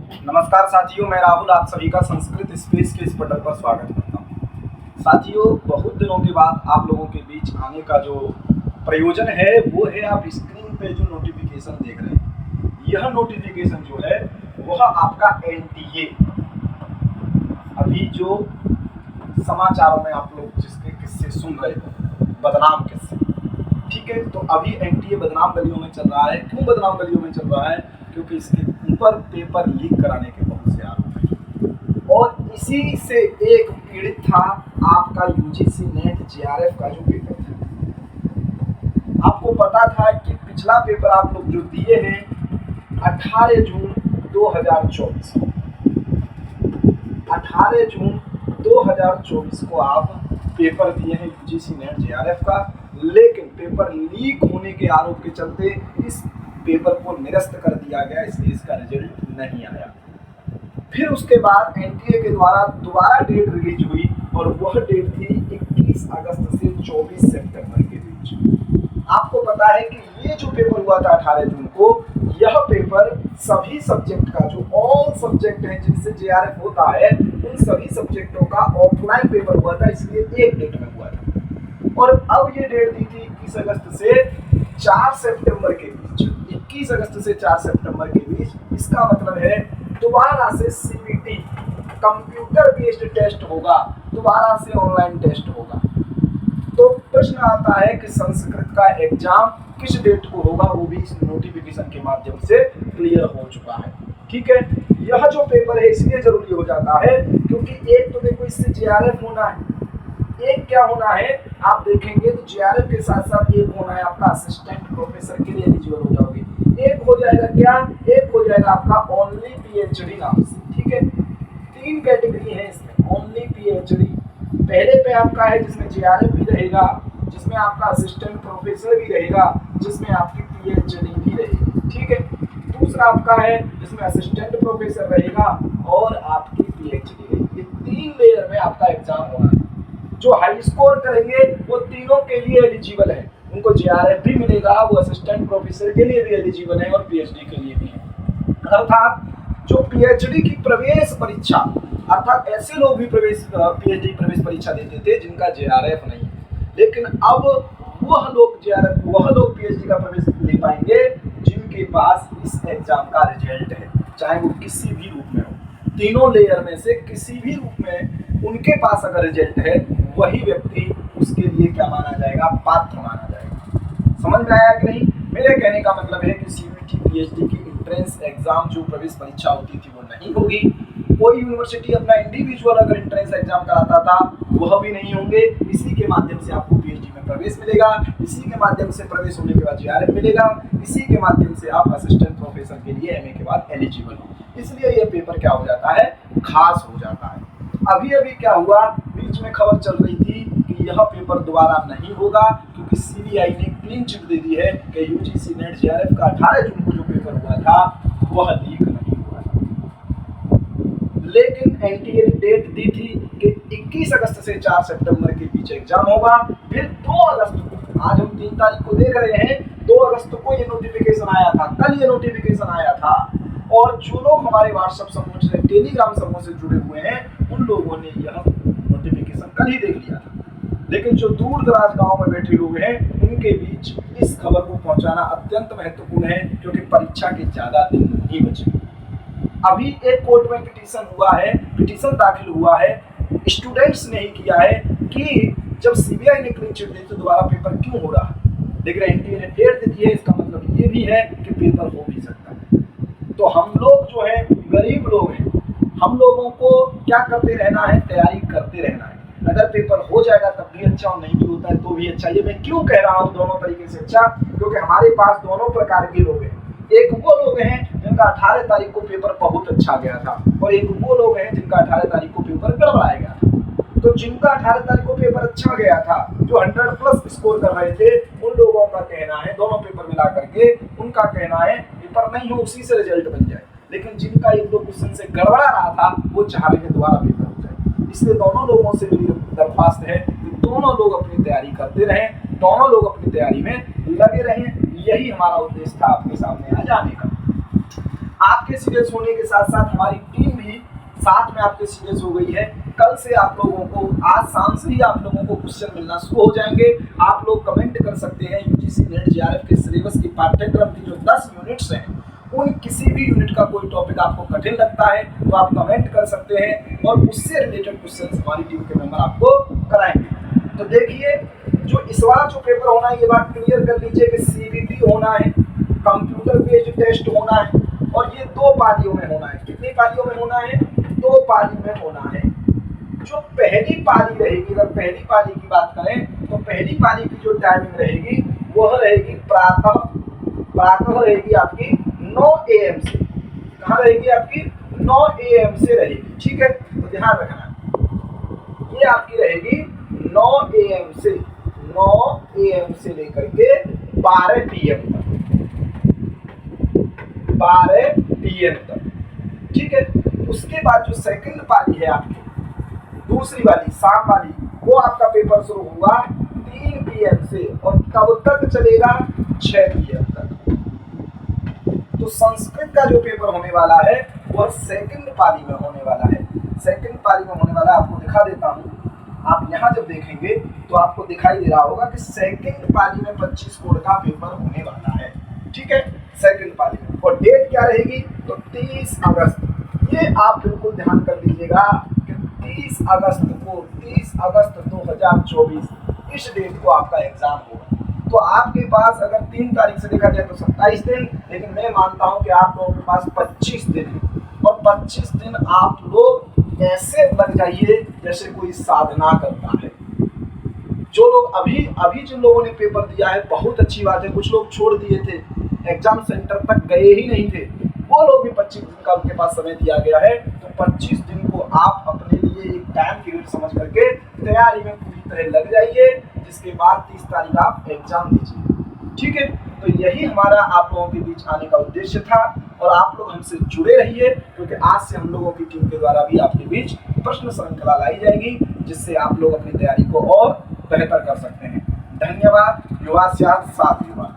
नमस्कार साथियों, मैं राहुल आप सभी का संस्कृत स्पेस के इस पटल पर स्वागत करता हूँ। साथियों, बहुत दिनों के बाद आप लोगों के बीच आने का जो प्रयोजन है वो है आप स्क्रीन पे जो नोटिफिकेशन देख रहे हैं, यह नोटिफिकेशन जो है वह आपका एनटीए, अभी जो समाचारों में आप लोग जिसके किस्से सुन रहे हो, बदनाम किस्से, ठीक है। तो अभी एनटीए बदनाम गलियों में चल रहा है। क्यों बदनाम गलियों में चल रहा है? क्योंकि इसके ऊपर पेपर लीक कराने के बहुत से आरोप हैं और इसी से एक पीड़ित था आपका यूजीसी नेट जेआरएफ का जो पेपर था। आपको पता था कि पिछला पेपर आप लोग जो दिए हैं 18 जून 2024 को, 18 जून 2024 को आप पेपर दिए हैं यूजीसी नेट जेआरएफ का, लेकिन पेपर लीक होने के आरोप के चलते इस पेपर को निरस्त कर दिया गया, इसलिए इसका रिजल्ट नहीं आया। फिर उसके बाद एनटीए के द्वारा दोबारा डेट रिलीज हुई और वह डेट थी 21 अगस्त से 24 सितंबर के बीच। आपको पता है कि ये जो पेपर हुआ था 18 जून को, यह पेपर सभी सब्जेक्ट का, जो ऑल सब्जेक्ट हैं जिनसे जेआरएफ होता है, उन सभी सब्जेक्टों का ऑफलाइन पेपर हुआ था, इसलिए एक डेट में हुआ था। और अब ये डेट दी थी 21 अगस्त से 4 सितंबर के बीच, 21 अगस्त से 4 सितंबर के बीच। इसका मतलब है दोबारा से सीबीटी कंप्यूटर बेस्ड टेस्ट होगा, दोबारा से ऑनलाइन टेस्ट होगा। तो प्रश्न आता है कि संस्कृत का एग्जाम किस डेट को होगा, वो भी इस नोटिफिकेशन के माध्यम से क्लियर हो चुका है। ठीक है, यह जो पेपर है इसलिए जरूरी हो जाता है क्योंकि एक तो देखो इससे जेआरएफ होना है, एक क्या होना है आप देखेंगे तो जेआरएफ के साथ साथ एक होना है आपका असिस्टेंट प्रोफेसर के लिए एलिजिबल हो जाओगे। एक हो जाएगा क्या, एक हो जाएगा आपका ओनली पीएचडी नाम से। ठीक है, 3 कैटेगरी है इसमें, ओनली पीएचडी पहले पे आपका है जिसमें जेआरएफ भी रहेगा, जिसमें आपका असिस्टेंट प्रोफेसर भी रहेगा, जिसमें आपकी पीएचडी भी रहेगी। ठीक है, दूसरा आपका है जिसमें असिस्टेंट प्रोफेसर रहेगा और आपकी पीएचडी रहेगी। ये 3 लेयर में आपका एग्जाम होना है। जो हाई स्कोर करेंगे वो तीनों के लिए एलिजिबल है, उनको जेआरएफ भी मिलेगा, वो असिस्टेंट प्रोफेसर के लिए भी एलिजिबल है और पीएचडी के लिए भी है। अर्थात जो पीएचडी की प्रवेश परीक्षा, अर्थात ऐसे लोग भी पीएचडी प्रवेश परीक्षा देते थे जिनका जेआरएफ नहीं है, लेकिन अब वह लोग पीएचडी का प्रवेश ले पाएंगे जिनके पास इस एग्जाम का रिजल्ट है, चाहे वो किसी भी रूप में हो। तीनों लेयर में से किसी भी रूप में उनके पास अगर रिजल्ट है, वही व्यक्ति उसके लिए क्या माना जाएगा, पात्र माना जाएगा। समझ में आया कि नहीं? मेरे कहने का मतलब है कि सीयूईटी पीएचडी की एंट्रेंस एग्जाम जो प्रवेश परीक्षा होती थी वो नहीं होगी। कोई यूनिवर्सिटी अपना इंडिविजुअल अगर एंट्रेंस एग्जाम कराता था वह भी नहीं होंगे। इसी के माध्यम से आपको पीएचडी में प्रवेश मिलेगा, इसी के माध्यम से प्रवेश होने के बाद जेआरएफ मिलेगा, इसी के माध्यम से आप असिस्टेंट प्रोफेसर के लिए एमए के बाद एलिजिबल हो। इसलिए यह पेपर क्या हो जाता है, खास हो जाता है। अभी क्या हुआ, बीच में खबर चल रही थी कि यह पेपर दोबारा नहीं होगा क्योंकि सीबीआई ने क्लीन चिट दे दी है कि यूजीसी नेट जेआरएफ का 18 जून को जो पेपर हुआ था वह लीक नहीं हुआ था। लेकिन एनटीए ने डेट दी थी कि 21 अगस्त से 4 सितंबर के बीच एग्जाम होगा। फिर 2 अगस्त को, आज हम 3 तारीख को देख रहे हैं, 2 अगस्त को ये नोटिफिकेशन आया था, कल ये नोटिफिकेशन आया था। और जो लोग हमारे व्हाट्सएप समूह से, टेलीग्राम समूह से जुड़े हुए हैं, उन लोगों ने यह नोटिफिकेशन कल ही देख लिया था। लेकिन जो दूर दराज गांव में बैठे लोग हैं उनके बीच इस खबर को पहुंचाना अत्यंत महत्वपूर्ण है क्योंकि परीक्षा के ज्यादा दिन नहीं बचे। अभी एक कोर्ट में पिटीशन दाखिल हुआ है, स्टूडेंट्स ने ही किया है कि जब सीबीआई ने क्लीन चिट दी तो दोबारा पेपर क्यों हो रहा है। लेकिन एनटीए ने डेट दी है, इसका मतलब ये भी है कि पेपर हो भी सकता है। तो हम लोग जो है गरीब लोग हैं, हम लोगों को क्या करते रहना है, तैयारी करते रहना है। अगर पेपर हो जाएगा तब भी अच्छा और नहीं भी होता है तो भी अच्छा। ये मैं क्यों कह रहा हूँ दोनों तरीके से अच्छा, क्योंकि हमारे पास दोनों प्रकार के लोग हैं। एक वो लोग हैं जिनका 18 तारीख को पेपर बहुत अच्छा गया था और एक वो लोग हैं जिनका 18 तारीख को पेपर गड़बड़ाया गया था। तो जिनका 18 तारीख को पेपर अच्छा गया था, जो 100+ स्कोर कर रहे थे, उन लोगों का कहना है, दोनों पेपर मिला करके उनका कहना है पेपर नहीं हो उसी से रिजल्ट बन जाए। लेकिन जिनका 1-2 क्वेश्चन से गड़बड़ा रहा था वो चाह रहे थे दोबारा पेपर हो जाए। इसलिए दोनों लोगों से मेरी दरख्वास्त है कि दोनों लोग अपनी तैयारी करते रहें, दोनों लोग अपनी तैयारी में लगे रहें। यही हमारा उद्देश्य था आपके सामने आ जाने का। आपके सीरियस होने के साथ साथ हमारी टीम भी साथ में आपके सीरियस हो गई है। कल से आप लोगों को, आज शाम से ही आप लोगों को क्वेश्चन मिलना शुरू हो जाएंगे। आप लोग कमेंट कर सकते हैं यूजीसी नेट जेआरएफ के सिलेबस की पाठ्यक्रम की जो 10 यूनिट्स हैं, उन किसी भी यूनिट का कोई टॉपिक आपको कठिन लगता है तो आप कमेंट कर सकते हैं और उससे रिलेटेड क्वेश्चन हमारी टीम के मेंबर आपको कराएंगे। तो देखिए, जो इस वाला जो पेपर होना है, ये बात क्लियर कर लीजिए कि सीबीटी होना है, कंप्यूटर बेस्ड टेस्ट होना है और ये 2 पालियों में होना है। कितनी पालियों में होना है? 2 पाली में होना है। जो पहली पाली रहेगी, अगर पहली पाली की बात करें तो पहली पाली की जो टाइमिंग रहेगी वह रहेगी प्रातः रहेगी आपकी 9 AM से। कहाँ रहेगी आपकी? 9 AM से रहेगी। ठीक है, तो ध्यान रखना, ये आपकी रहेगी 9 AM से 9 AM से लेकर के 12 PM तक, 12 PM तक। ठीक है, उसके बाद जो सेकंड पाली है आपकी, दूसरी वाली शाम वाली, वो आपका पेपर शुरू होगा 3 PM से और कब तक चलेगा? 6 PM तक। तो संस्कृत का जो पेपर होने वाला है वह सेकंड पाली में होने वाला है। सेकंड पाली में होने वाला है, आपको दिखा देता हूँ। आप यहाँ जब देखेंगे तो आपको दिखाई दे रहा होगा कि सेकंड पाली में 25 कोड का पेपर होने वाला है। ठीक है, सेकंड पाली में। और डेट क्या रहेगी? तो 30 अगस्त। ये आप बिल्कुल ध्यान कर लीजिएगा कि 30 अगस्त 2024 इस डेट को आपका एग्जाम होगा। तो आपके पास अगर 3 तारीख से देखा जाए तो 27 दिन, लेकिन मैं मानता हूं कि आप लोगों के पास 25 दिन है और 25 दिन आप लोग ऐसे लग जाइए जैसे कोई साधना करता है। जो लोग अभी जिन लोगों ने पेपर दिया है, बहुत अच्छी बात है। कुछ लोग छोड़ दिए थे, एग्जाम सेंटर तक गए ही नहीं थे, वो लोग भी 25 दिन का उनके पास समय दिया गया है। तो 25 दिन को आप अपने लिए एक टाइम पीरियड समझ करके तैयारी में पूरी तरह लग जाइए, जिसके बाद 30 तारीख आप एग्जाम दीजिए। ठीक है, तो यही हमारा आप लोगों के बीच आने का उद्देश्य था और आप लोग हमसे जुड़े रहिए, क्योंकि आज से हम लोगों की टीम के द्वारा भी आपके बीच प्रश्न श्रृंखला लाई जाएगी, जिससे आप लोग अपनी तैयारी को और बेहतर कर सकते हैं। धन्यवाद। युवा साथ युवा।